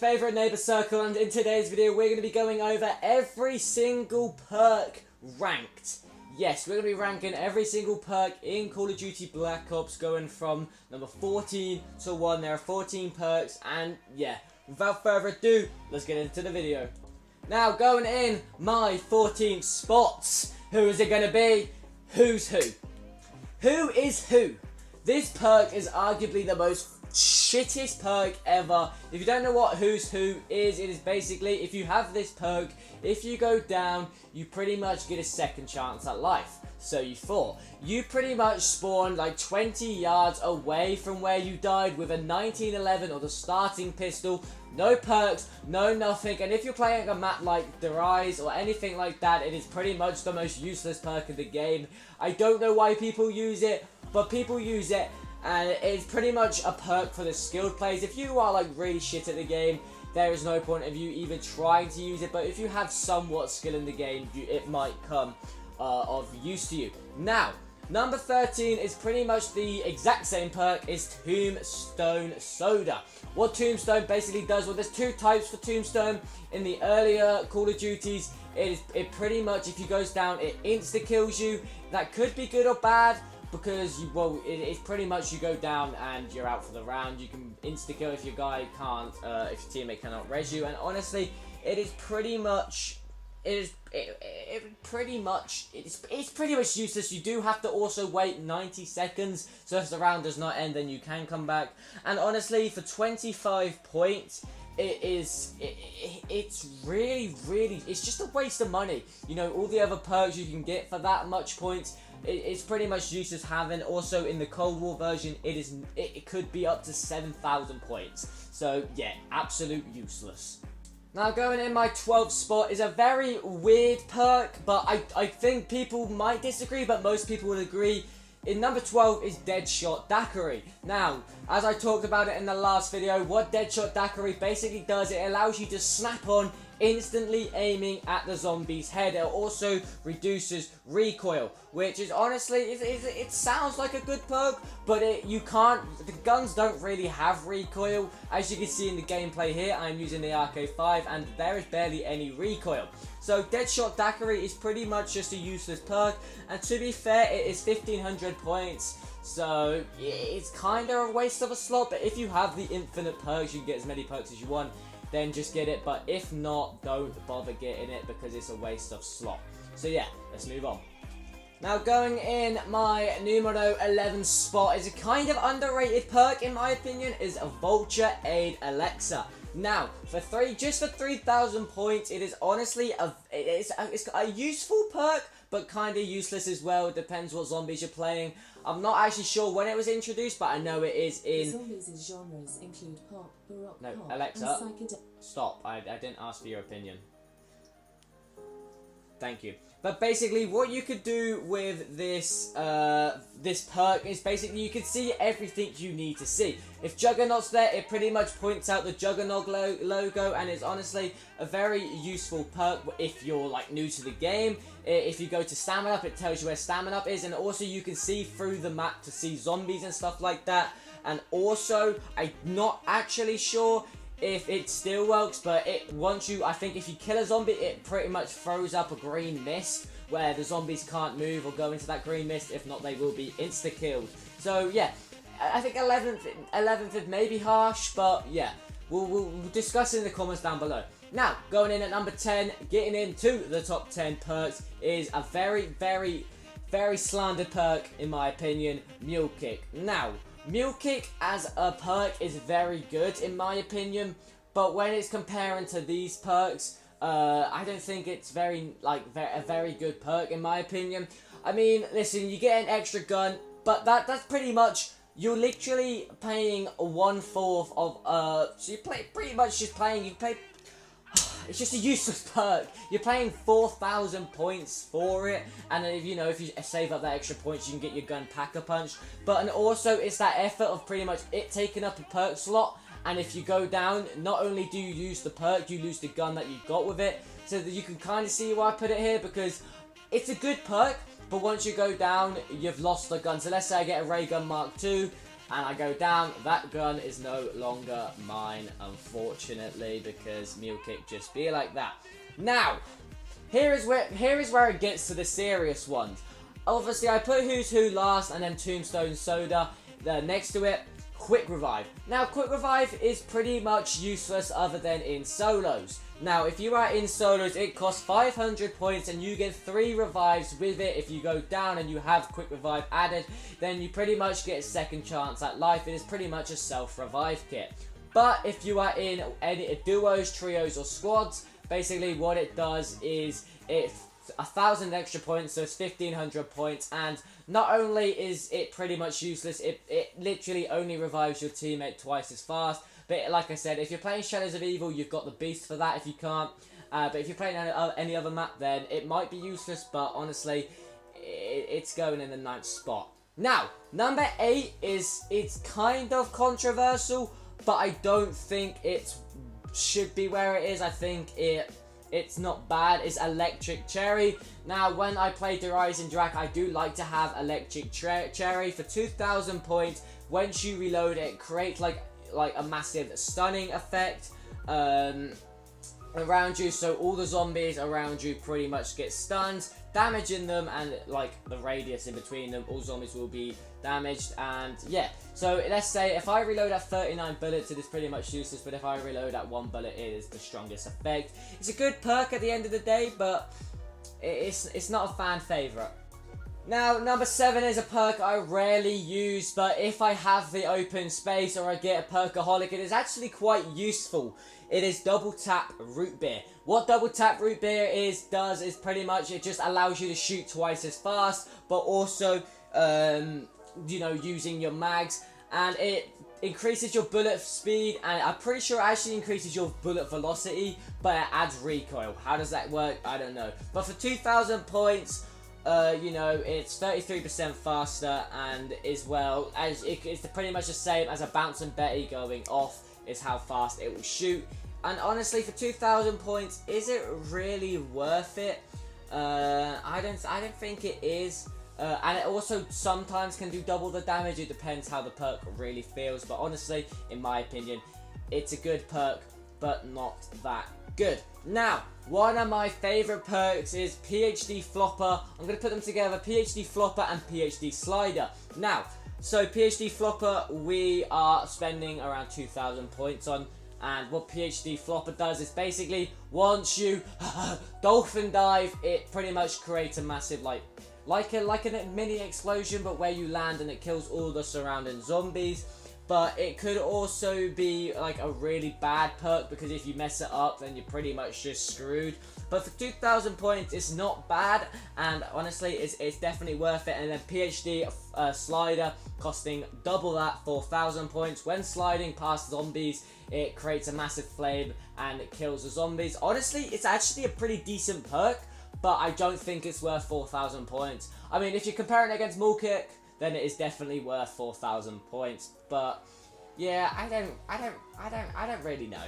favourite neighbour Circle, and in today's video we're going to be going over every single perk ranked. Yes, we're going to be ranking every single perk in Call of Duty Black Ops, going from number 14 to 1. There are 14 perks, and yeah, without further ado, let's get into the video. Now, going in my 14 spots, who is it going to be? Who's who? Who is who? This perk is arguably the most shittest perk ever. If you don't know what Who's Who is, it is basically, if you have this perk, if you go down, you pretty much get a second chance at life. So you thought. You pretty much spawn like 20 yards away from where you died with a 1911 or the starting pistol. No perks, no nothing, and if you're playing a map like The Rise or anything like that, it is pretty much the most useless perk in the game. I don't know why people use it, but people use it. And it's pretty much a perk for the skilled players. If you are like really shit at the game, there is no point of you even trying to use it. But if you have somewhat skill in the game, it might come of use to you. Now, number 13 is pretty much the exact same perk, is Tombstone Soda. What Tombstone basically does, well, there's two types for Tombstone. In the earlier Call of Duties, it pretty much, if you goes down, it insta-kills you. That could be good or bad, because it's pretty much you go down and you're out for the round. You can insta-kill if your guy can't, if your teammate cannot res you. And honestly, it is pretty much, it's pretty much useless. You do have to also wait 90 seconds, so if the round does not end, then you can come back. And honestly, for 25 points, it's really, it's just a waste of money. You know, all the other perks you can get for that much points, it's pretty much useless having. Also, in the Cold War version, it could be up to 7,000 points. So yeah, absolute useless. Now, going in my 12th spot is a very weird perk, but I think people might disagree, but most people would agree. In number 12 is Deadshot Daiquiri. Now, as I talked about it in the last video, what Deadshot Daiquiri basically does, it allows you to snap on, instantly aiming at the zombie's head. It also reduces recoil, which is honestly, it sounds like a good perk, but the guns don't really have recoil. As you can see in the gameplay here, I'm using the RK5 and there is barely any recoil. So Deadshot Daiquiri is pretty much just a useless perk, and to be fair, it is 1500 points. So it's kind of a waste of a slot, but if you have the infinite perks, you can get as many perks as you want, then just get it. But if not, don't bother getting it because it's a waste of slot. So yeah, let's move on. Now, going in my numero 11 spot is a kind of underrated perk in my opinion, is a Vulture Aid Alexa. Now, just for 3,000 points, it is honestly it's a useful perk, but kind of useless as well. It depends what zombies you're playing. I'm not actually sure when it was introduced, but I know it is in. Zombies in genres include pop, baroque, no, pop, Alexa, and stop. I didn't ask for your opinion. Thank you. But basically, what you could do with this this perk is basically you can see everything you need to see. If Juggernog's there, it pretty much points out the Juggernog logo, and it's honestly a very useful perk if you're like new to the game. If you go to Stamina Up, it tells you where Stamina Up is, and also you can see through the map to see zombies and stuff like that. And also, I'm not actually sure if it still works, but I think if you kill a zombie, it pretty much throws up a green mist where the zombies can't move or go into that green mist. If not, they will be insta-killed. So yeah, I think 11th is maybe harsh, but yeah, we'll discuss it in the comments down below. Now, going in at number 10, getting into the top 10 perks is a very slandered perk in my opinion, Mule Kick. Now, Mule Kick as a perk is very good in my opinion, but when it's comparing to these perks, I don't think it's a very good perk in my opinion. I mean, listen, you get an extra gun, but that's pretty much, you're literally paying 1/4 of so you pretty much just playing, it's just a useless perk. You're paying 4,000 points for it, and if you save up that extra points, you can get your gun pack-a-punch. And also, it's that effort of pretty much it taking up a perk slot, and if you go down, not only do you use the perk, you lose the gun that you got with it. So that you can kind of see why I put it here, because it's a good perk, but once you go down, you've lost the gun. So let's say I get a ray gun Mark II, and I go down, that gun is no longer mine, unfortunately, because Mule Kick just be like that. Now, here is where it gets to the serious ones. Obviously, I put Who's Who last, and then Tombstone Soda next to it. Quick Revive. Now, Quick Revive is pretty much useless other than in solos. Now, if you are in solos, it costs 500 points and you get 3 revives with it. If you go down and you have Quick Revive added, then you pretty much get a second chance at life. It is pretty much a self-revive kit. But if you are in any duos, trios, or squads, basically what it does is it's 1,000 extra points, so it's 1,500 points, and not only is it pretty much useless, it literally only revives your teammate twice as fast. But like I said, if you're playing Shadows of Evil, you've got the Beast for that if you can't. But if you're playing any other map, then it might be useless, but honestly, it's going in the 9th spot. Now, number 8 it's kind of controversial, but I don't think it should be where it is. I think it's not bad. It's Electric Cherry. Now, when I play the Rising Drac, I do like to have Electric Cherry for 2,000 points. Once you reload it, creates like a massive stunning effect around you, so all the zombies around you pretty much get stunned, damaging them, and like the radius in between them, all zombies will be damaged. And yeah, so let's say if I reload at 39 bullets, it is pretty much useless, but if I reload at 1 bullet, it is the strongest effect. It's a good perk at the end of the day, but it's not a fan favorite. Now, number 7 is a perk I rarely use, but if I have the open space or I get a Perkaholic, it is actually quite useful. It is Double Tap Root Beer. What Double Tap Root Beer does is pretty much it just allows you to shoot twice as fast, but also, you know, using your mags, and it increases your bullet speed, and I'm pretty sure it actually increases your bullet velocity, but it adds recoil. How does that work? I don't know. But for 2,000 points, you know, it's 33% faster, and as well as it's pretty much the same as a Bouncing Betty going off is how fast it will shoot. And honestly, for 2,000 points, is it really worth it? I don't think it is. And it also sometimes can do double the damage. It depends how the perk really feels. But honestly, in my opinion, it's a good perk, but not that good. Now, one of my favorite perks is PhD Flopper. I'm going to put them together, PhD Flopper and PhD Slider. Now, so PhD Flopper, we are spending around 2,000 points on. And what PhD Flopper does is basically, once you dolphin dive, it pretty much creates a massive, like a mini explosion, but where you land and it kills all the surrounding zombies. But it could also be like a really bad perk, because if you mess it up, then you're pretty much just screwed. But for 2,000 points, it's not bad, and honestly, it's definitely worth it. And then PhD Slider, costing double that, 4,000 points. When sliding past zombies, it creates a massive flame and it kills the zombies. Honestly, it's actually a pretty decent perk, but I don't think it's worth 4,000 points. I mean, if you're comparing it against Mule Kick, then it is definitely worth 4,000 points. But yeah, I don't really know.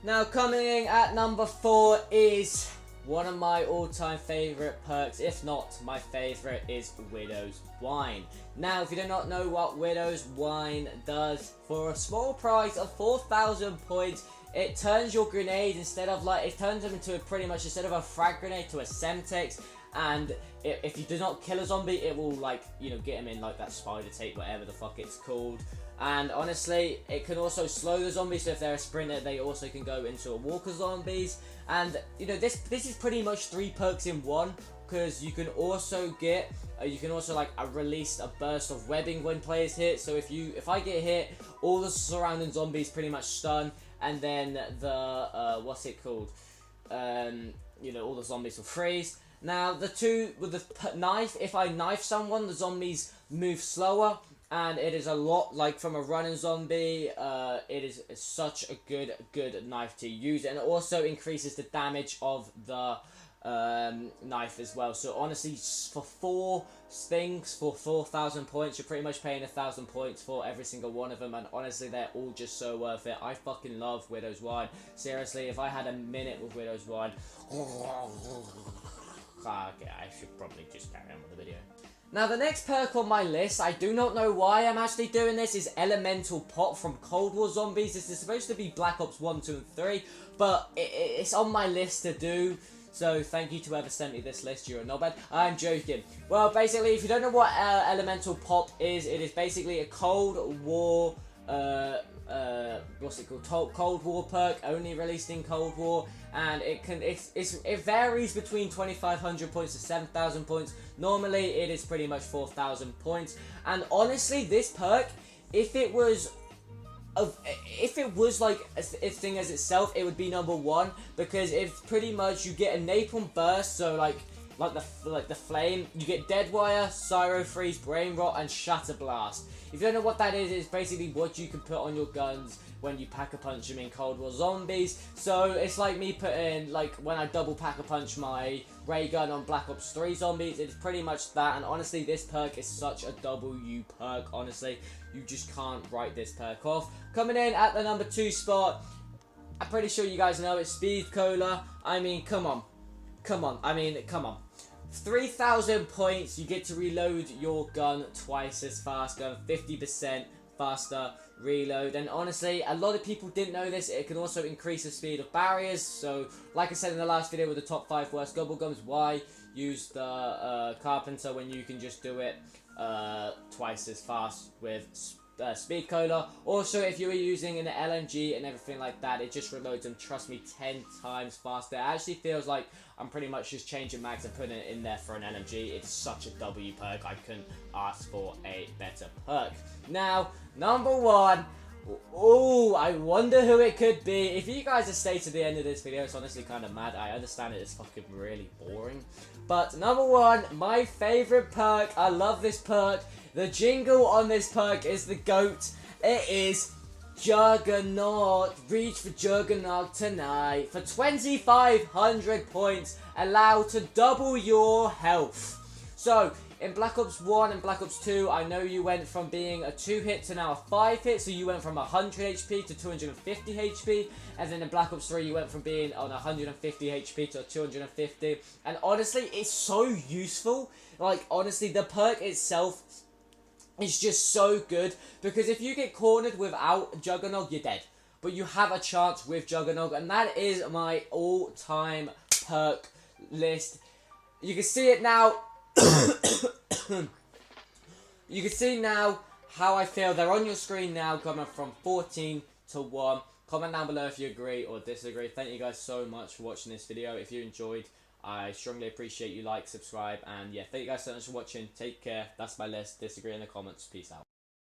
Now, coming in at number 4 is one of my all-time favorite perks, if not my favorite, is Widow's Wine. Now, if you do not know what Widow's Wine does, for a small price of 4,000 points, it turns your grenade it turns them into instead of a frag grenade to a Semtex. And if you do not kill a zombie, it will, like, you know, get him in like that spider tape, whatever the fuck it's called. And honestly, it can also slow the zombies, so if they're a sprinter, they also can go into a walker zombies. And you know, this is pretty much 3 perks in one, because you can also get release a burst of webbing when players hit. So if I get hit, all the surrounding zombies pretty much stun, and then the what's it called? You know, all the zombies will freeze. Now, the two with the knife, if I knife someone, the zombies move slower, and it is a lot like from a running zombie. It is such a good knife to use, and it also increases the damage of the knife as well. So honestly, for 4 things for 4,000 points, you're pretty much paying 1,000 points for every single one of them, and honestly, they're all just so worth it. I fucking love Widow's Wine. Seriously, if I had a minute with Widow's Wine, okay, I should probably just carry on with the video. Now, the next perk on my list, I do not know why I'm actually doing this, is Elemental Pop from Cold War Zombies. This is supposed to be Black Ops 1, 2, and 3, but it's on my list to do. So, thank you to whoever sent me this list, you're a knobhead. I'm joking. Well, basically, if you don't know what Elemental Pop is, it is basically a Cold War, what's it called? Cold War perk, only released in Cold War, and it varies between 2,500 points to 7,000 points. Normally, it is pretty much 4,000 points, and honestly, this perk, if it was like a thing as itself, it would be number 1, because it's pretty much you get a napalm burst, so like the flame, you get dead wire, Syro Freeze, Brain Rot, and Shatter Blast. If you don't know what that is, it's basically what you can put on your guns when you pack-a-punch them in Cold War Zombies. So it's like me putting, like when I double pack-a-punch my ray gun on Black Ops 3 Zombies, it's pretty much that. And honestly, this perk is such a W perk, honestly. You just can't write this perk off. Coming in at the number 2 spot, I'm pretty sure you guys know it's Speed Cola. I mean, come on. Come on. 3,000 points, you get to reload your gun twice as fast, going 50% faster reload. And honestly, a lot of people didn't know this. It can also increase the speed of barriers. So, like I said in the last video with the top 5 worst gobble gums, why use the Carpenter when you can just do it twice as fast with Speed Cola. Also, if you were using an LMG and everything like that, it just reloads them, trust me, 10 times faster. It actually feels like I'm pretty much just changing mags and putting it in there for an LMG. It's such a W perk. I couldn't ask for a better perk. Now, number 1. Oh, I wonder who it could be. If you guys have stayed to the end of this video, it's honestly kind of mad. I understand it is fucking really boring. But number 1, my favorite perk. I love this perk. The jingle on this perk is the GOAT. It is Juggernog. Reach for Juggernog tonight. For 2,500 points, allow to double your health. So, in Black Ops 1 and Black Ops 2, I know you went from being a 2-hit to now a 5-hit, so you went from 100 HP to 250 HP, and then in Black Ops 3, you went from being on 150 HP to 250, and honestly, it's so useful. Like, honestly, the perk itself is just so good, because if you get cornered without Juggernog, you're dead. But you have a chance with Juggernog, and that is my all-time perk list. You can see it now. You can see now how I feel. They're on your screen now, coming from 14 to 1. Comment down below if you agree or disagree. Thank you guys so much for watching this video. If you enjoyed, I strongly appreciate you like, subscribe, and yeah, thank you guys so much for watching. Take care. That's my list. Disagree in the comments. Peace out.